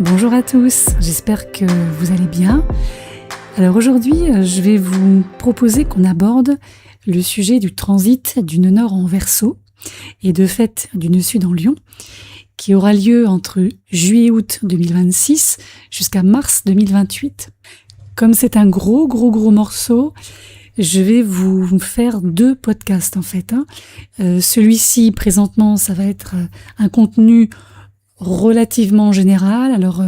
Bonjour à tous, j'espère que vous allez bien. Alors aujourd'hui, je vais vous proposer qu'on aborde le sujet du transit du nœud nord en Verseau et de fait du nœud sud en Lion, qui aura lieu entre juillet-août 2026 jusqu'à mars 2028. Comme c'est un gros morceau, je vais vous faire 2 podcasts en fait. Celui-ci, présentement, ça va être un contenu relativement général. Alors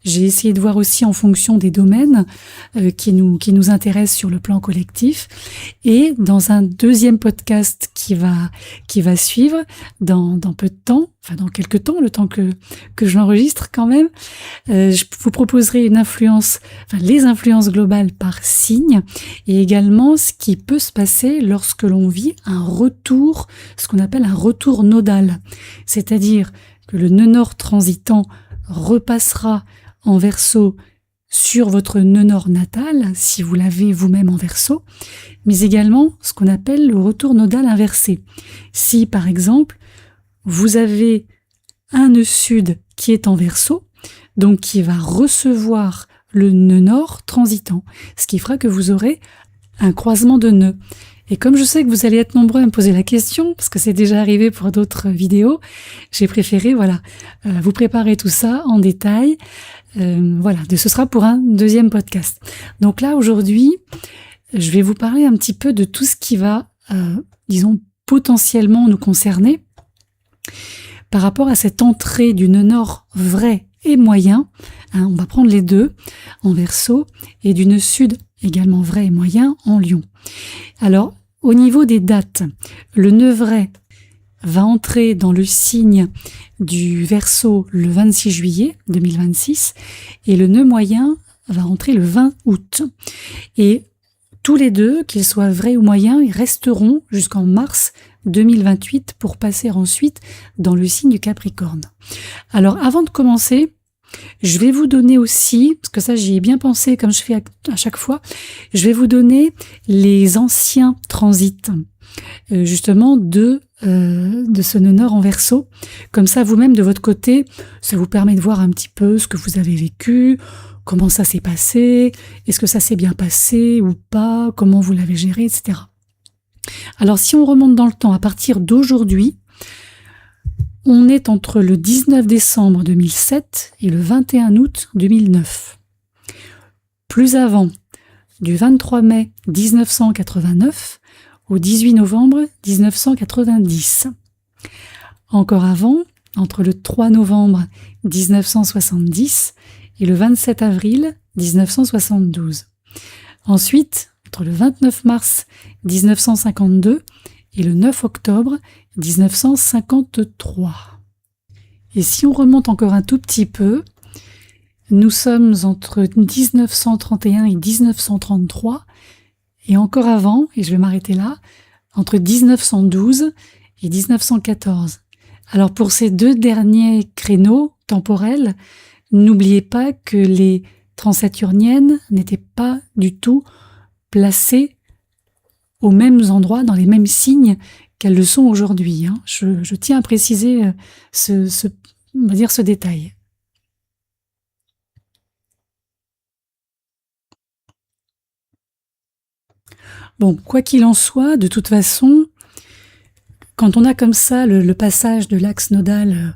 j'ai essayé de voir aussi en fonction des domaines qui nous intéressent sur le plan collectif. Et dans un deuxième podcast qui va suivre dans peu de temps, enfin dans quelques temps, le temps que je l'enregistre quand même, je vous proposerai les influences globales par signe et également ce qui peut se passer lorsque l'on vit un retour, ce qu'on appelle un retour nodal, c'est-à-dire que le nœud nord transitant repassera en Verseau sur votre nœud nord natal, si vous l'avez vous-même en Verseau, mais également ce qu'on appelle le retour nodal inversé. Si, par exemple, vous avez un nœud sud qui est en Verseau, donc qui va recevoir le nœud nord transitant, ce qui fera que vous aurez un croisement de nœuds. Et comme je sais que vous allez être nombreux à me poser la question, parce que c'est déjà arrivé pour d'autres vidéos, j'ai préféré vous préparer tout ça en détail. Ce sera pour un deuxième podcast. Donc là, aujourd'hui, je vais vous parler un petit peu de tout ce qui va, potentiellement nous concerner par rapport à cette entrée du nœud nord vrai et moyen. On va prendre les deux en Verseau et du nœud sud également vrai et moyen en Lion. Alors, au niveau des dates, le nœud vrai va entrer dans le signe du Verseau le 26 juillet 2026 et le nœud moyen va entrer le 20 août. Et tous les deux, qu'ils soient vrais ou moyens, ils resteront jusqu'en mars 2028 pour passer ensuite dans le signe du Capricorne. Alors, avant de commencer, je vais vous donner aussi, parce que ça j'y ai bien pensé comme je fais à chaque fois, je vais vous donner les anciens transits justement de ce nœud nord en Verseau. Comme ça vous-même de votre côté, ça vous permet de voir un petit peu ce que vous avez vécu, comment ça s'est passé, est-ce que ça s'est bien passé ou pas, comment vous l'avez géré, etc. Alors si on remonte dans le temps à partir d'aujourd'hui, on est entre le 19 décembre 2007 et le 21 août 2009. Plus avant, du 23 mai 1989 au 18 novembre 1990. Encore avant, entre le 3 novembre 1970 et le 27 avril 1972. Ensuite, entre le 29 mars 1952 et le 9 octobre 1953. Et si on remonte encore un tout petit peu, nous sommes entre 1931 et 1933, et encore avant, et je vais m'arrêter là, entre 1912 et 1914. Alors pour ces 2 derniers créneaux temporels, n'oubliez pas que les transsaturniennes n'étaient pas du tout placées aux mêmes endroits, dans les mêmes signes qu'elles le sont aujourd'hui. Je tiens à préciser ce détail. Bon, quoi qu'il en soit, de toute façon, quand on a comme ça le passage de l'axe nodal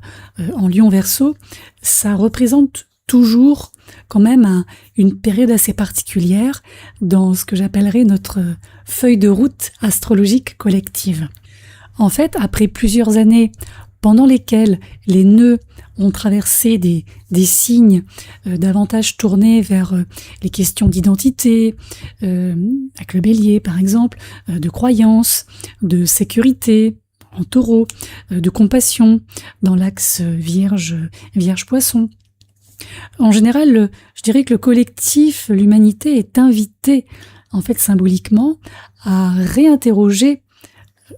en Lion Verseau, ça représente toujours quand même une période assez particulière dans ce que j'appellerais notre feuille de route astrologique collective. En fait, après plusieurs années pendant lesquelles les nœuds ont traversé des signes davantage tournés vers les questions d'identité, avec le Bélier par exemple, de croyance, de sécurité en Taureau, de compassion dans l'axe Vierge-Poisson. En général, je dirais que le collectif, l'humanité est invitée, en fait symboliquement, à réinterroger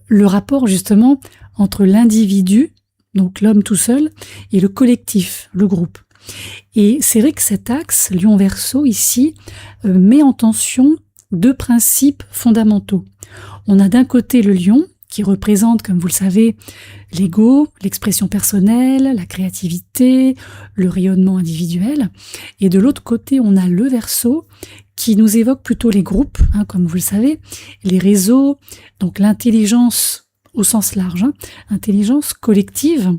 le rapport justement entre l'individu, donc l'homme tout seul, et le collectif, le groupe. Et c'est vrai que cet axe, Lion-Verseau, ici, met en tension 2 principes fondamentaux. On a d'un côté le lion, qui représente, comme vous le savez, l'ego, l'expression personnelle, la créativité, le rayonnement individuel. Et de l'autre côté, on a le Verseau, qui nous évoque plutôt les groupes, comme vous le savez, les réseaux, donc l'intelligence au sens large, intelligence collective,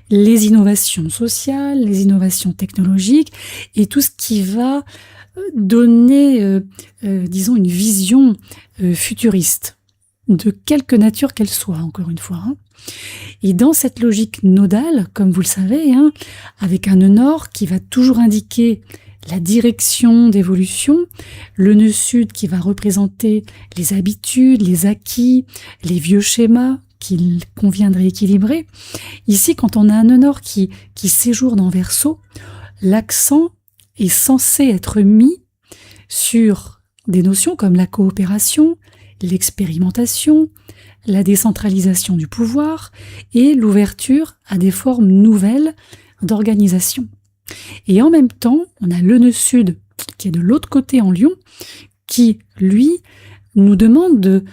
les innovations sociales, les innovations technologiques et tout ce qui va donner, disons, une vision futuriste, de quelque nature qu'elle soit, encore une fois. Et dans cette logique nodale, comme vous le savez, avec un nœud nord qui va toujours indiquer la direction d'évolution, le nœud sud qui va représenter les habitudes, les acquis, les vieux schémas qu'il convient de rééquilibrer. Ici, quand on a un nœud nord qui séjourne en Verseau, l'accent est censé être mis sur des notions comme la coopération, l'expérimentation, la décentralisation du pouvoir et l'ouverture à des formes nouvelles d'organisation. Et en même temps, on a le nœud sud qui est de l'autre côté en Lion, qui, lui, nous demande de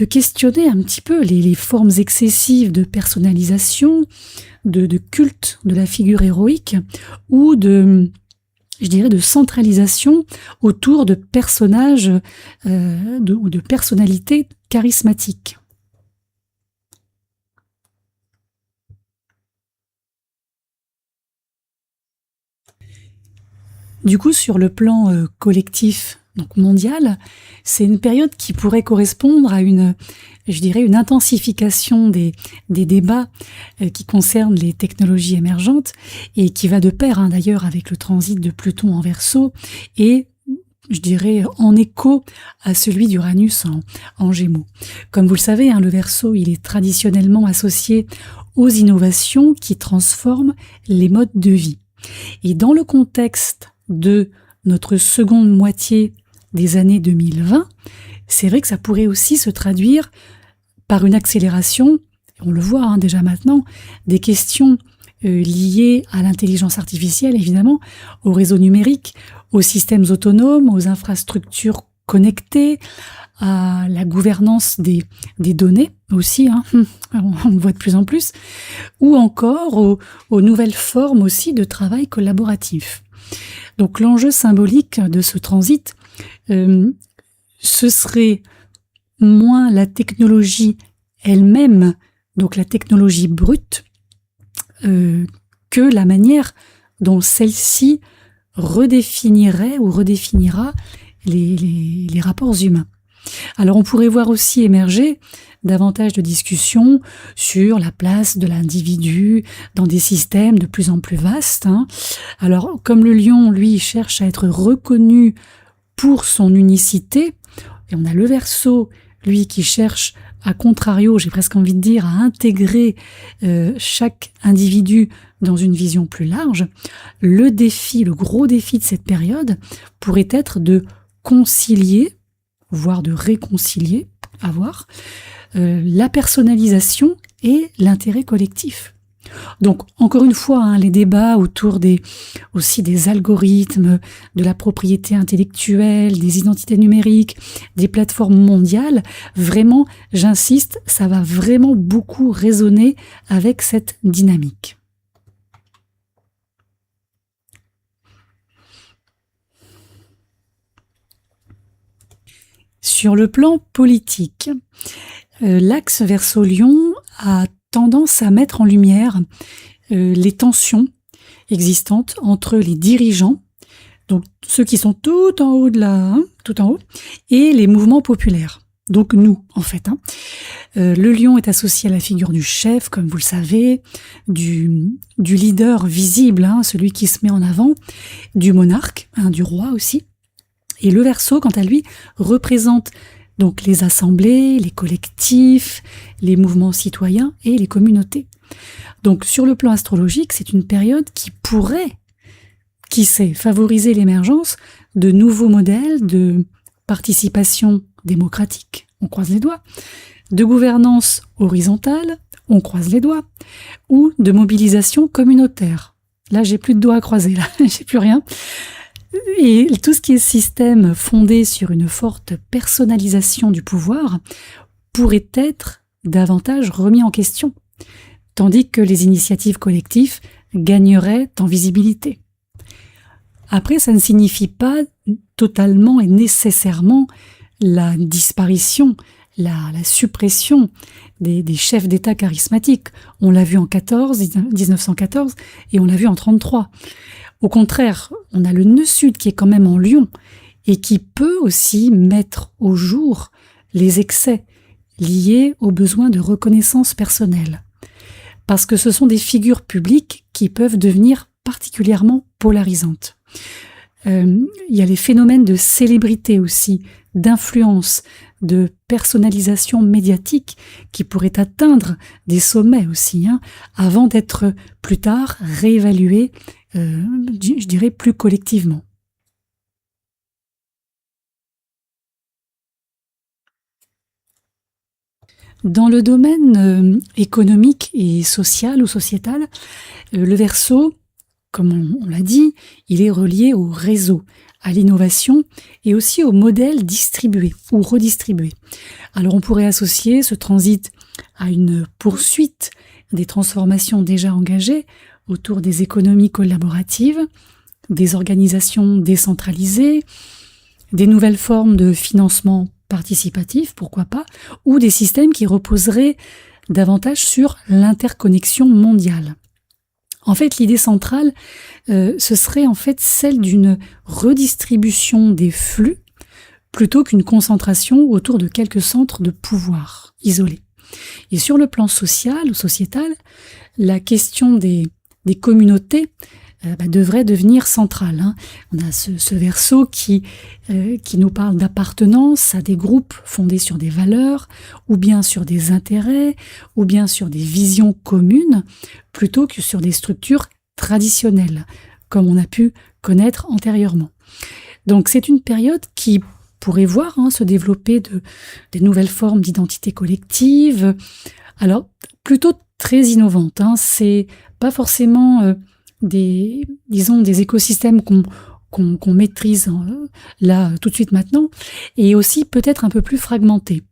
questionner un petit peu les formes excessives de personnalisation, de culte de la figure héroïque, ou de centralisation autour de personnages ou de personnalités charismatiques. Du coup, sur le plan collectif, donc mondial, c'est une période qui pourrait correspondre à une intensification des débats qui concernent les technologies émergentes et qui va de pair d'ailleurs avec le transit de Pluton en Verseau et en écho à celui d'Uranus en Gémeaux. Comme vous le savez, le Verseau, il est traditionnellement associé aux innovations qui transforment les modes de vie. Et dans le contexte de notre seconde moitié des années 2020, c'est vrai que ça pourrait aussi se traduire par une accélération, on le voit déjà maintenant, des questions liées à l'intelligence artificielle, évidemment, aux réseaux numériques, aux systèmes autonomes, aux infrastructures connectées, à la gouvernance des données aussi, on le voit de plus en plus, ou encore aux nouvelles formes aussi de travail collaboratif. Donc l'enjeu symbolique de ce transit, ce serait moins la technologie elle-même, donc la technologie brute, que la manière dont celle-ci redéfinirait ou redéfinira les rapports humains. Alors on pourrait voir aussi émerger davantage de discussions sur la place de l'individu dans des systèmes de plus en plus vastes. Alors comme le lion, lui, cherche à être reconnu pour son unicité, et on a le Verseau, lui, qui cherche, à contrario, j'ai presque envie de dire, à intégrer chaque individu dans une vision plus large, le gros défi de cette période pourrait être de concilier, voire de réconcilier, à voir, la personnalisation et l'intérêt collectif. Donc, encore une fois, les débats autour aussi des algorithmes, de la propriété intellectuelle, des identités numériques, des plateformes mondiales, vraiment, j'insiste, ça va vraiment beaucoup résonner avec cette dynamique. Sur le plan politique, l'axe Verseau-Lion a tendance à mettre en lumière les tensions existantes entre les dirigeants, donc ceux qui sont tout en haut tout en haut, et les mouvements populaires. Donc nous, en fait. Le lion est associé à la figure du chef, comme vous le savez, du leader visible, celui qui se met en avant, du monarque, du roi aussi. Et le Verseau, quant à lui, représente donc les assemblées, les collectifs, les mouvements citoyens et les communautés. Donc sur le plan astrologique, c'est une période qui pourrait, qui sait, favoriser l'émergence de nouveaux modèles de participation démocratique, on croise les doigts, de gouvernance horizontale, on croise les doigts, ou de mobilisation communautaire. Là, j'ai plus de doigts à croiser, là, j'ai plus rien. Et tout ce qui est système fondé sur une forte personnalisation du pouvoir pourrait être davantage remis en question, tandis que les initiatives collectives gagneraient en visibilité. Après, ça ne signifie pas totalement et nécessairement la disparition, la suppression des chefs d'État charismatiques. On l'a vu en 1914 et on l'a vu en 1933. Au contraire, on a le nœud sud qui est quand même en Lyon et qui peut aussi mettre au jour les excès liés aux besoins de reconnaissance personnelle. Parce que ce sont des figures publiques qui peuvent devenir particulièrement polarisantes. Il y a les phénomènes de célébrité aussi, d'influence, de personnalisation médiatique qui pourraient atteindre des sommets aussi, avant d'être plus tard réévalués, je dirais plus collectivement. Dans le domaine économique et social ou sociétal, le Verseau, comme on l'a dit, il est relié au réseau, à l'innovation et aussi au modèle distribué ou redistribué. Alors on pourrait associer ce transit à une poursuite des transformations déjà engagées autour des économies collaboratives, des organisations décentralisées, des nouvelles formes de financement participatif, pourquoi pas, ou des systèmes qui reposeraient davantage sur l'interconnexion mondiale. En fait, l'idée centrale, ce serait en fait celle d'une redistribution des flux plutôt qu'une concentration autour de quelques centres de pouvoir isolés. Et sur le plan social ou sociétal, la question des communautés devrait devenir centrale. On a ce Verseau qui nous parle d'appartenance à des groupes fondés sur des valeurs, ou bien sur des intérêts, ou bien sur des visions communes, plutôt que sur des structures traditionnelles, comme on a pu connaître antérieurement. Donc c'est une période qui pourrait voir se développer des nouvelles formes d'identité collective, alors plutôt très innovantes. C'est pas forcément des écosystèmes qu'on maîtrise là tout de suite maintenant, et aussi peut-être un peu plus fragmentés.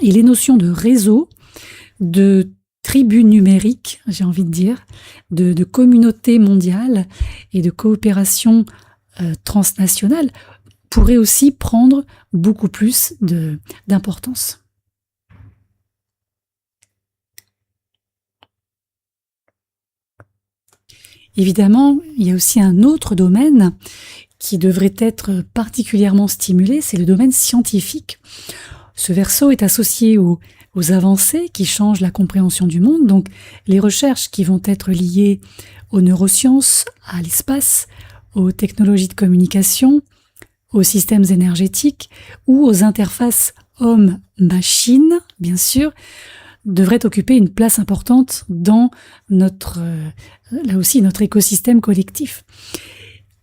Et les notions de réseau, de tribu numérique, j'ai envie de dire, de communauté mondiale et de coopération transnationale pourraient aussi prendre beaucoup plus d'importance. Évidemment, il y a aussi un autre domaine qui devrait être particulièrement stimulé, c'est le domaine scientifique. Ce Verseau est associé aux avancées qui changent la compréhension du monde, donc les recherches qui vont être liées aux neurosciences, à l'espace, aux technologies de communication, aux systèmes énergétiques ou aux interfaces homme-machine, bien sûr, devrait occuper une place importante dans là aussi, notre écosystème collectif.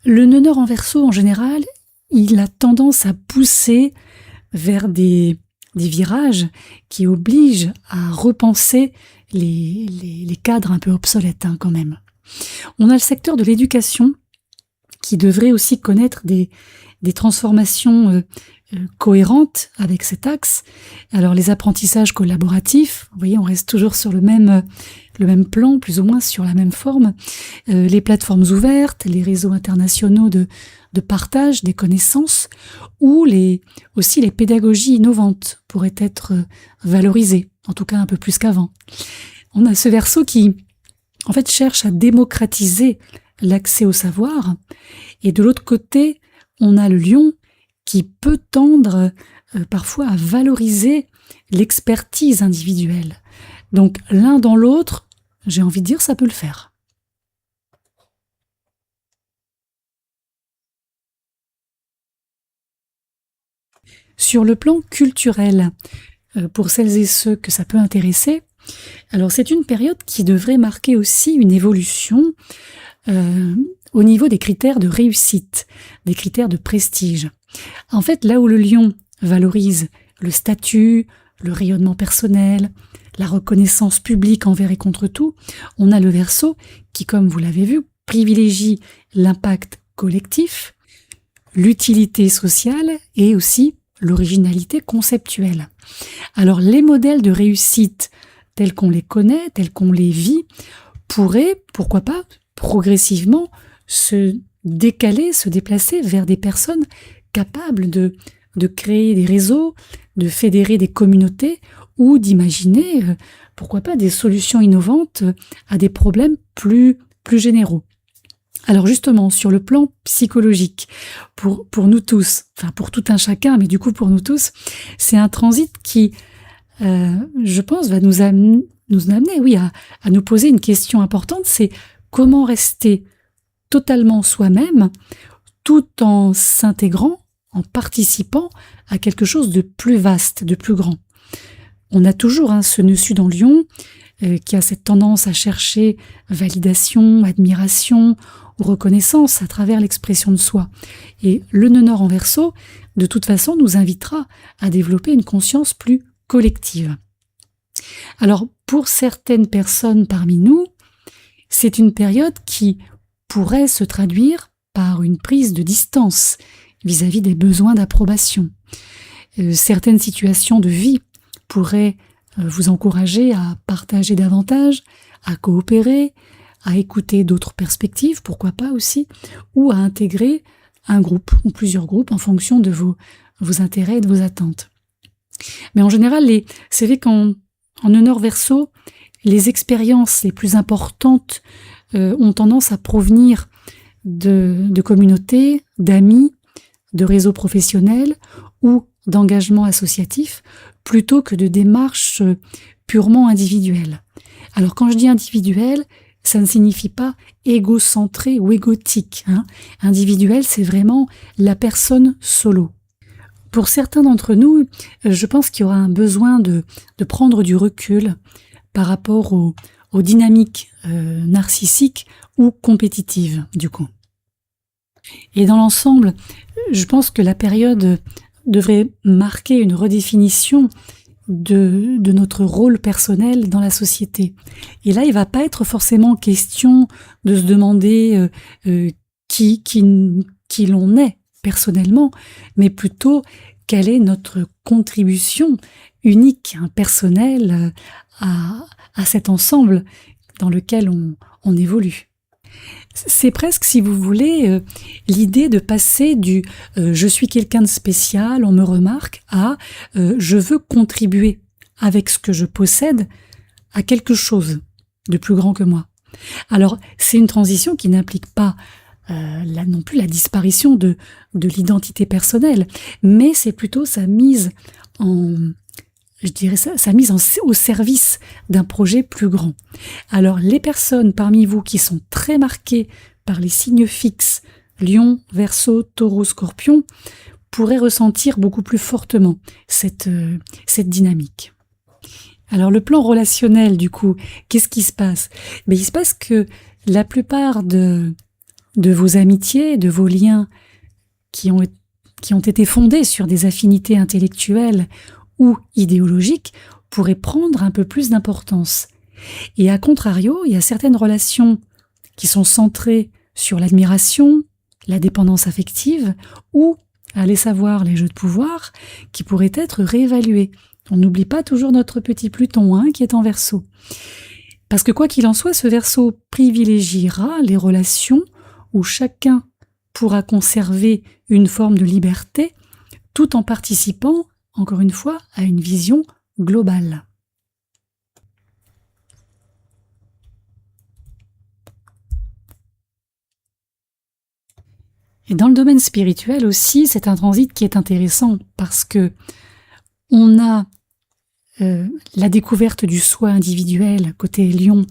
Le nœud nord en Verseau, en général, il a tendance à pousser vers des virages qui obligent à repenser les cadres un peu obsolètes quand même. On a le secteur de l'éducation qui devrait aussi connaître des transformations cohérentes avec cet axe. Alors les apprentissages collaboratifs, vous voyez, on reste toujours sur le même plan, plus ou moins sur la même forme. Les plateformes ouvertes, les réseaux internationaux de partage des connaissances, ou aussi les pédagogies innovantes pourraient être valorisées, en tout cas un peu plus qu'avant. On a ce Verseau qui, en fait, cherche à démocratiser l'accès au savoir, et de l'autre côté, on a le Lion qui peut tendre parfois à valoriser l'expertise individuelle. Donc l'un dans l'autre, j'ai envie de dire, ça peut le faire. Sur le plan culturel, pour celles et ceux que ça peut intéresser, alors c'est une période qui devrait marquer aussi une évolution au niveau des critères de réussite, des critères de prestige. En fait, là où le Lion valorise le statut, le rayonnement personnel, la reconnaissance publique envers et contre tout, on a le Verseau qui, comme vous l'avez vu, privilégie l'impact collectif, l'utilité sociale et aussi l'originalité conceptuelle. Alors les modèles de réussite tels qu'on les connaît, tels qu'on les vit, pourraient, pourquoi pas, progressivement se décaler, se déplacer vers des personnes capables de créer des réseaux, de fédérer des communautés ou d'imaginer, pourquoi pas, des solutions innovantes à des problèmes plus généraux. Alors justement, sur le plan psychologique, pour nous tous, enfin pour tout un chacun, mais du coup pour nous tous, c'est un transit qui, je pense, va nous amener, oui, à nous poser une question importante, c'est comment rester totalement soi-même tout en s'intégrant, en participant à quelque chose de plus vaste, de plus grand. On a toujours ce nœud sud en lion qui a cette tendance à chercher validation, admiration ou reconnaissance à travers l'expression de soi. Et le nœud nord en Verseau, de toute façon, nous invitera à développer une conscience plus collective. Alors, pour certaines personnes parmi nous, c'est une période qui pourrait se traduire par une prise de distance vis-à-vis des besoins d'approbation. Certaines situations de vie pourraient vous encourager à partager davantage, à coopérer, à écouter d'autres perspectives, pourquoi pas aussi, ou à intégrer un groupe ou plusieurs groupes en fonction de vos intérêts et de vos attentes. Mais en général, c'est vrai qu'en nord Verseau, les expériences les plus importantes ont tendance à provenir de communautés, d'amis, de réseaux professionnels ou d'engagements associatifs, plutôt que de démarches purement individuelles. Alors quand je dis individuel, ça ne signifie pas égocentré ou égotique. Individuel, c'est vraiment la personne solo. Pour certains d'entre nous, je pense qu'il y aura un besoin de prendre du recul par rapport aux dynamiques narcissiques ou compétitives, du coup. Et dans l'ensemble, je pense que la période devrait marquer une redéfinition de notre rôle personnel dans la société. Et là, il va pas être forcément question de se demander qui l'on est personnellement, mais plutôt quelle est notre contribution unique, personnelle à cet ensemble dans lequel on évolue. C'est presque, si vous voulez, l'idée de passer du je suis quelqu'un de spécial, on me remarque, à je veux contribuer avec ce que je possède à quelque chose de plus grand que moi. Alors, c'est une transition qui n'implique pas non plus la disparition de l'identité personnelle, mais c'est plutôt sa mise au service d'un projet plus grand. Alors, les personnes parmi vous qui sont très marquées par les signes fixes, Lion, Verseau, Taureau, Scorpion, pourraient ressentir beaucoup plus fortement cette dynamique. Alors, le plan relationnel, du coup, qu'est-ce qui se passe? Il se passe que la plupart de vos amitiés, de vos liens qui ont été fondés sur des affinités intellectuelles ou idéologiques pourraient prendre un peu plus d'importance. Et à contrario, il y a certaines relations qui sont centrées sur l'admiration, la dépendance affective ou, allez savoir, les jeux de pouvoir qui pourraient être réévalués. On n'oublie pas toujours notre petit Pluton qui est en Verseau. Parce que quoi qu'il en soit, ce Verseau privilégiera les relations où chacun pourra conserver une forme de liberté tout en participant, encore une fois, à une vision globale. Et dans le domaine spirituel aussi, c'est un transit qui est intéressant parce que on a la découverte du soi individuel côté Lion,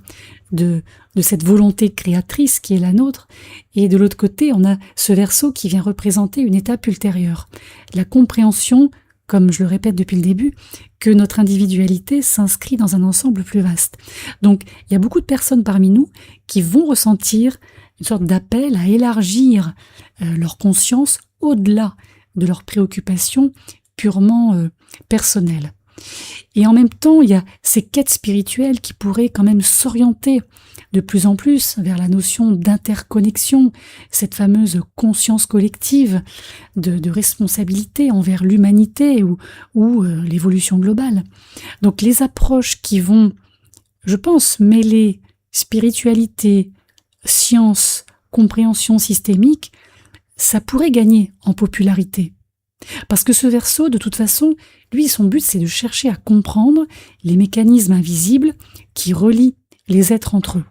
de cette volonté créatrice qui est la nôtre, et de l'autre côté, on a ce Verseau qui vient représenter une étape ultérieure, la compréhension, comme je le répète depuis le début, que notre individualité s'inscrit dans un ensemble plus vaste. Donc, il y a beaucoup de personnes parmi nous qui vont ressentir une sorte d'appel à élargir leur conscience au-delà de leurs préoccupations purement personnelles. Et en même temps, il y a ces quêtes spirituelles qui pourraient quand même s'orienter de plus en plus vers la notion d'interconnexion, cette fameuse conscience collective de responsabilité envers l'humanité ou l'évolution globale. Donc les approches qui vont, je pense, mêler spiritualité, science, compréhension systémique, ça pourrait gagner en popularité. Parce que ce Verseau, de toute façon, lui, son but, c'est de chercher à comprendre les mécanismes invisibles qui relient les êtres entre eux.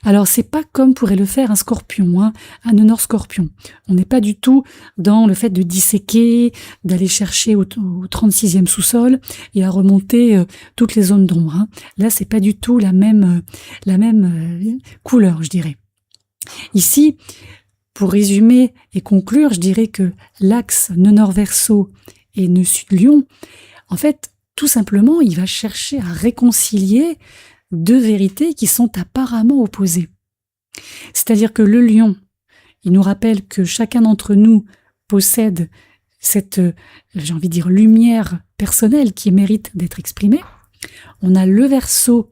Alors, c'est pas comme pourrait le faire un Scorpion, un honneur Scorpion. On n'est pas du tout dans le fait de disséquer, d'aller chercher au 36e sous-sol et à remonter toutes les zones d'ombre. Là, c'est pas du tout la même couleur, je dirais. Ici, pour résumer et conclure, je dirais que l'axe nœud nord Verseau et nœud sud Lion, en fait, tout simplement, il va chercher à réconcilier deux vérités qui sont apparemment opposées. C'est-à-dire que le Lion, il nous rappelle que chacun d'entre nous possède cette, j'ai envie de dire, lumière personnelle qui mérite d'être exprimée. On a le Verseau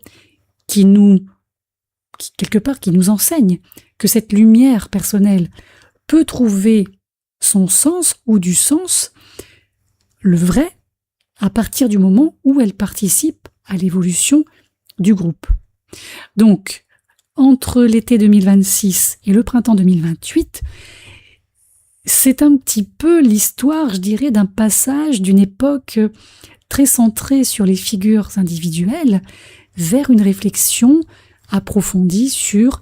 qui quelque part, qui nous enseigne que cette lumière personnelle peut trouver son sens ou du sens, le vrai, à partir du moment où elle participe à l'évolution du groupe. Donc, entre l'été 2026 et le printemps 2028, c'est un petit peu l'histoire, je dirais, d'un passage d'une époque très centrée sur les figures individuelles vers une réflexion approfondie sur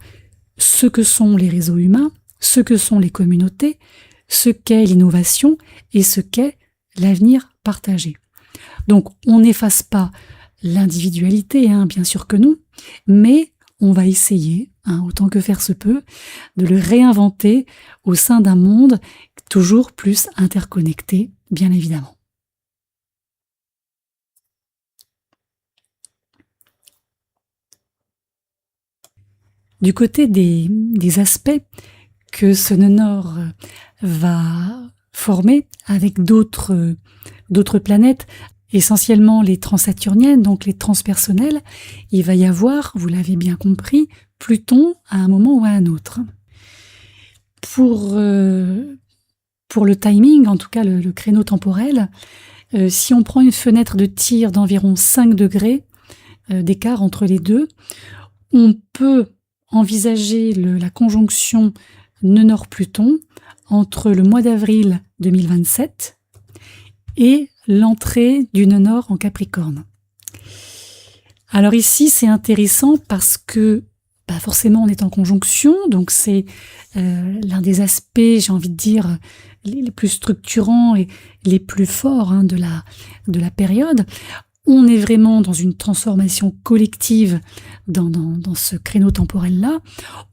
ce que sont les réseaux humains, ce que sont les communautés, ce qu'est l'innovation et ce qu'est l'avenir partagé. Donc, on n'efface pas l'individualité, bien sûr que non, mais on va essayer, autant que faire se peut, de le réinventer au sein d'un monde toujours plus interconnecté, bien évidemment. Du côté des aspects que ce nœud nord va former avec d'autres planètes, essentiellement les transsaturniennes, donc les transpersonnelles, il va y avoir, vous l'avez bien compris, Pluton à un moment ou à un autre. Pour le timing, en tout cas le créneau temporel, si on prend une fenêtre de tir d'environ 5 degrés d'écart entre les deux, on peut envisager la conjonction nœud nord-Pluton entre le mois d'avril 2027 et l'entrée du nœud nord en Capricorne. Alors ici, c'est intéressant parce que forcément on est en conjonction, donc c'est l'un des aspects, j'ai envie de dire, les plus structurants et les plus forts de la période. On est vraiment dans une transformation collective dans ce créneau temporel-là.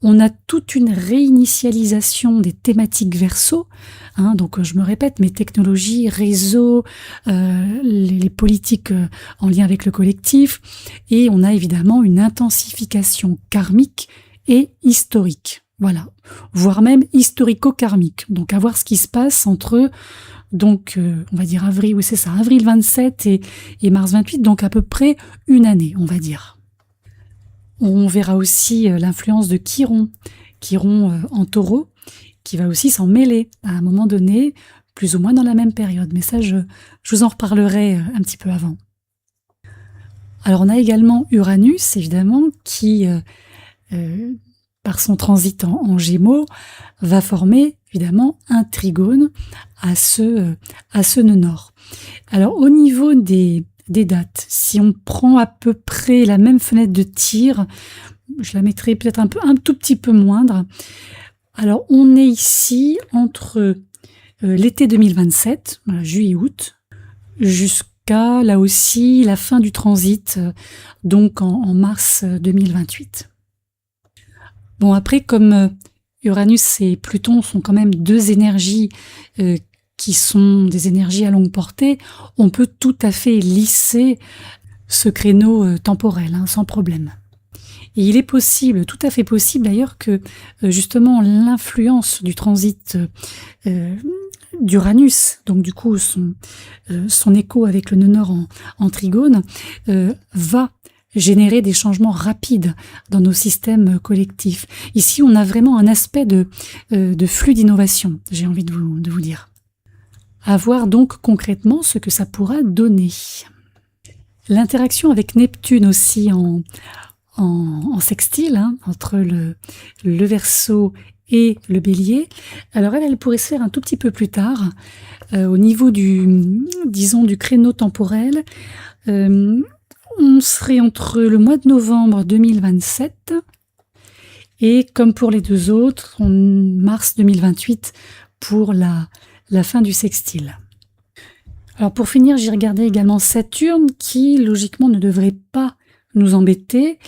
On a toute une réinitialisation des thématiques Verseau. Donc je me répète, mes technologies, réseaux, les politiques en lien avec le collectif. Et on a évidemment une intensification karmique et historique. Voilà, voire même historico-karmique. Donc à voir ce qui se passe entre... Donc, on va dire avril 27 et mars 28, donc à peu près une année, on va dire. On verra aussi l'influence de Chiron en Taureau, qui va aussi s'en mêler à un moment donné, plus ou moins dans la même période. Mais ça, je vous en reparlerai un petit peu avant. Alors, on a également Uranus, évidemment, qui, par son transit en Gémeaux, va former évidemment un trigone à ce nœud nord. Alors au niveau des dates, si on prend à peu près la même fenêtre de tir, je la mettrai peut-être un tout petit peu moindre. Alors on est ici entre l'été 2027, juillet-août, jusqu'à là aussi la fin du transit, donc en mars 2028. Bon, après, comme Uranus et Pluton sont quand même deux énergies qui sont des énergies à longue portée, on peut tout à fait lisser ce créneau temporel, sans problème. Et il est possible, tout à fait possible d'ailleurs, que justement l'influence du transit d'Uranus, donc du coup son écho avec le nœud nord en trigone, va générer des changements rapides dans nos systèmes collectifs. Ici, on a vraiment un aspect de flux d'innovation, j'ai envie de vous dire. À voir donc concrètement ce que ça pourra donner. L'interaction avec Neptune aussi en sextile, hein, entre le Verseau et le Bélier. Alors elle pourrait se faire un tout petit peu plus tard, au niveau du créneau temporel. On serait entre le mois de novembre 2027 et, comme pour les deux autres, en mars 2028 pour la fin du sextile. Alors pour finir, j'ai regardé également Saturne qui, logiquement, ne devrait pas nous embêter.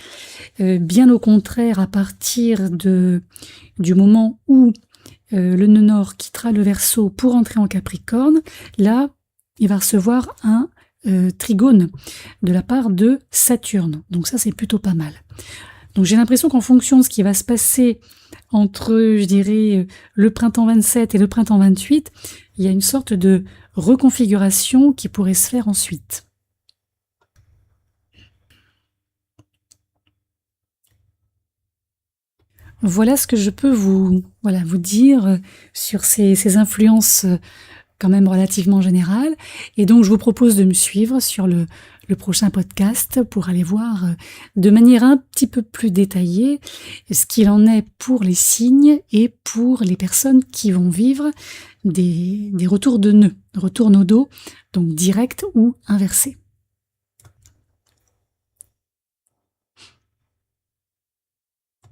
Bien au contraire, à partir du moment où le nœud nord quittera le Verseau pour entrer en Capricorne, là, il va recevoir un trigone de la part de Saturne. Donc ça, c'est plutôt pas mal. Donc j'ai l'impression qu'en fonction de ce qui va se passer entre, je dirais, le printemps 27 et le printemps 28, il y a une sorte de reconfiguration qui pourrait se faire ensuite. Voilà ce que je peux vous dire sur ces influences quand même relativement générales. Et donc je vous propose de me suivre sur le prochain podcast pour aller voir de manière un petit peu plus détaillée ce qu'il en est pour les signes et pour les personnes qui vont vivre des retours de nœuds, retours nodaux, donc directs ou inversés.